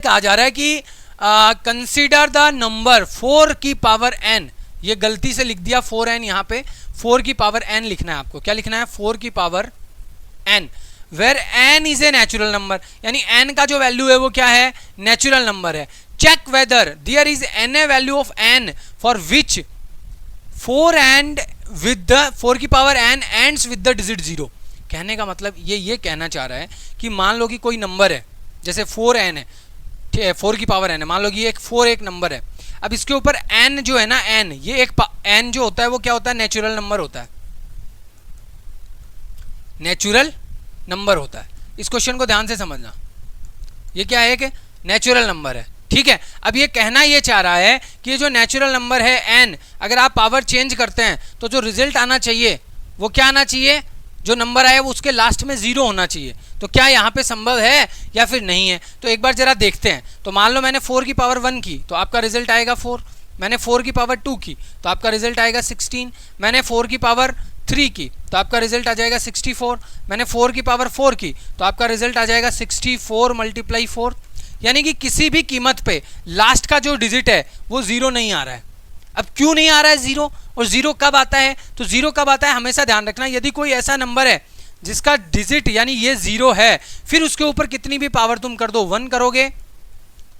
कहा जा रहा है कि कंसीडर द नंबर 4 की पावर n, ये गलती से लिख दिया 4n, यहाँ पे 4 की पावर n लिखना है आपको। क्या लिखना है? 4 की power n, where n is a natural number, यानी n का जो वैल्यू है वो क्या है? नेचुरल नंबर है। Check whether there is an a value of n for which 4 and with the 4 की power n ends with the digit 0। कहने का मतलब ये कहना चाह रहा है कि मान लो कि कोई नंबर है, जैसे 4n है, 4 की पावर n है, मान लो कि एक 4 एक नंबर है। अब इसके ऊपर n जो है ना, n, ये एक n जो होता है वो क्या होता है? नेचुरल नंबर होता है, नेचुरल नंबर होता है। इस क्वेश्चन को ध्यान से समझना, ये क्या है? एक नेचुरल नंबर है, ठीक है। अब ये कहना ये चाह रहा है कि ये जो नेचुरल नंबर है n, अगर आप पावर चेंज करते हैं तो जो रिजल्ट आना चाहिए वो क्या आना चाहिए? जो नंबर आया वो उसके लास्ट में 0 होना चाहिए। तो क्या यहाँ पे संभव है या फिर नहीं है? तो एक बार जरा देखते हैं। तो मान लो मैंने 4 की पावर 1 की तो आपका रिजल्ट आएगा 4, मैंने 4 की पावर 2 की तो आपका रिजल्ट आएगा 16, मैंने 4 की पावर 3 की तो आपका रिजल्ट आ जाएगा 64, मैंने 4 की पावर 4 की तो आपका रिजल्ट आ जाएगा 64 मल्टीप्लाई 4। यानी कि किसी भी कीमत पे लास्ट का जो डिजिट है वो 0 नहीं आ रहा है। अब क्यों नहीं आ रहा है 0? और 0 कब आता है? तो 0 कब आता है हमेशा ध्यान रखना, यदि कोई ऐसा नंबर है जिसका डिजिट यानी ये 0 है, फिर उसके ऊपर कितनी भी पावर तुम कर दो, 1 करोगे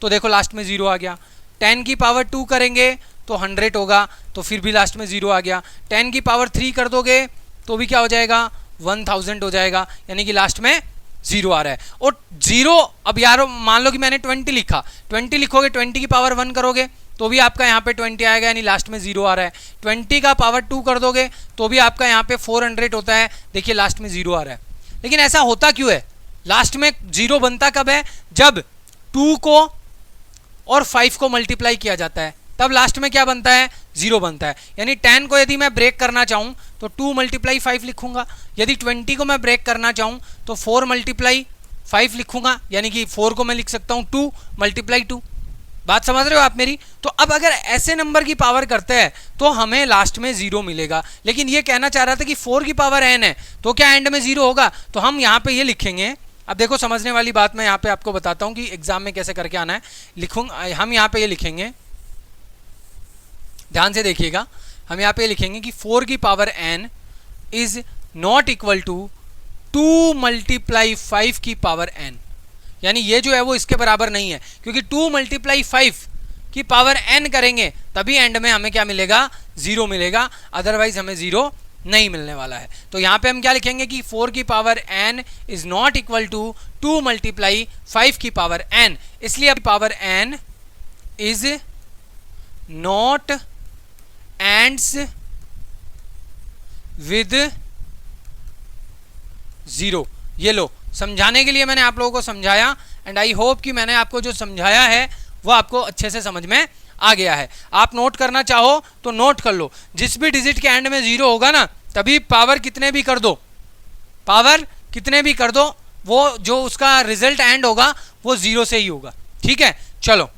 तो देखो लास्ट में 0 आ गया। 10 की पावर 2 करेंगे तो 100 होगा, तो फिर भी लास्ट में 0 आ गया। 10 की पावर 3 कर दोगे तो भी क्या हो जाएगा? 1000 हो जाएगा, यानी कि लास्ट में 0 आ रहा है। और 0, अब यारो मान लो कि मैंने 20 लिखा, 20 लिखोगे, 20 की पावर 1 करोगे तो भी आपका यहाँ पे 20 आएगा, यानी लास्ट में 0 आ रहा है। 20 का पावर 2 कर दोगे तो भी आपका यहाँ पे 400 होता है, देखिए लास्ट में 0 आ रहा है। लेकिन ऐसा होता क्यों है? लास्ट में 0 बनता कब है? जब 2 को और 5 को मल्टीप्लाई किया जाता है, तब लास्ट में क्या बनता है? 0 बनता है। यानी 10 को यदि मैं ब्रेक करना चाहूँ तो 2 मल्टीप्लाई 5 लिखूंगा, यदि 20 को मैं ब्रेक करना चाहूँ तो 4 मल्टीप्लाई 5 लिखूंगा, यानी कि 4 को मैं लिख सकता हूँ 2 मल्टीप्लाई 2। बात समझ रहे हो आप मेरी? तो अब अगर ऐसे नंबर की पावर करते हैं तो हमें लास्ट में 0 मिलेगा। लेकिन ये कहना चाह रहा था कि 4 की पावर n है तो क्या एंड में 0 होगा? तो हम यहाँ पे ये लिखेंगे। अब देखो समझने वाली बात मैं यहाँ पे आपको बताता हूँ कि एग्जाम में कैसे करके आना है। लिखूंगा, हम यहाँ पे ये लिखेंगे, ध्यान से देखिएगा, हम यहाँ पे लिखेंगे कि 4 की power n is not equal to 2 multiply 5 की पावर n, यानी ये जो है वो इसके बराबर नहीं है, क्योंकि 2 मल्टीप्लाई 5 की पावर n करेंगे तभी एंड में हमें क्या मिलेगा? 0 मिलेगा, अदरवाइज हमें 0 नहीं मिलने वाला है। तो यहाँ पे हम क्या लिखेंगे कि 4 की power n is not equal to 2 multiply 5 की पावर n, इसलिए अब power n is not ends with 0। ये लो, समझाने के लिए मैंने आप लोगों को समझाया, एंड आई होप कि मैंने आपको जो समझाया है वो आपको अच्छे से समझ में आ गया है। आप नोट करना चाहो तो नोट कर लो, जिस भी डिजिट के एंड में 0 होगा ना, तभी पावर कितने भी कर दो, पावर कितने भी कर दो, वो जो उसका रिजल्ट एंड होगा वो 0 से ही होगा। ठीक है, चलो।